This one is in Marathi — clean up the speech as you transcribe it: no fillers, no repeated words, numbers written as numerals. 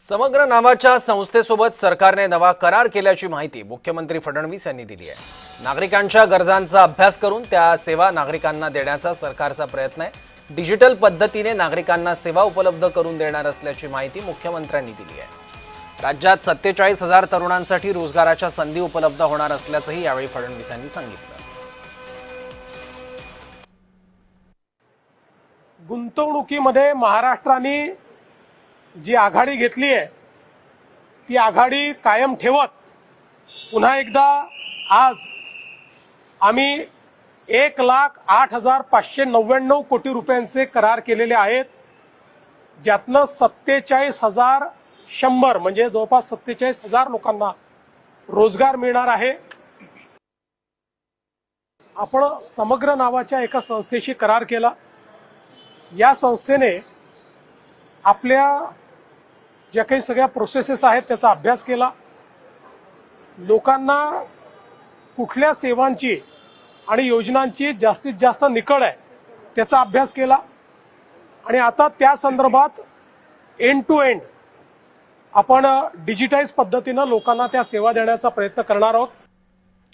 समग्र नावाच्या संस्थेसोबत सरकारने नवा करार केल्याची माहिती मुख्यमंत्री फडणवीस यांनी दिली आहे। नागरिकांच्या गरजांचा अभ्यास करून त्या सेवा नागरिकांना देण्याचा सरकारचा प्रयत्न आहे। डिजिटल पद्धतीने नागरिकांना सेवा उपलब्ध करून देणार असल्याची माहिती मुख्यमंत्र्यांनी दिली आहे। राज्यात 47,000 तरुणांसाठी रोजगाराच्या संधी उपलब्ध होणार असल्याचंही यावेळी फडणवीस यांनी सांगितलं। गुंतवणुकीमध्ये महाराष्ट्राने जी आघाडी घेतली आहे ती आघाडी कायम ठेवत पुन्हा एकदा आज आम्ही 1,08,599 कोटी रुपयांचे करार केलेले आहेत, ज्यातनं 47,100 म्हणजे जवळपास 47,000 लोकांना रोजगार मिळणार आहे। आपण समग्र नावाच्या एका संस्थेशी करार केला। या संस्थेने आपल्या ज्या काही सगळ्या प्रोसेसेस आहेत त्याचा अभ्यास केला, लोकांना कुठल्या सेवांची आणि योजनांची जास्तीत जास्त निकड आहे त्याचा अभ्यास केला आणि आता त्या संदर्भात एंड टू एंड आपण डिजिटाइज पद्धतीने लोकांना त्या सेवा देण्याचा प्रयत्न करणार आहोत।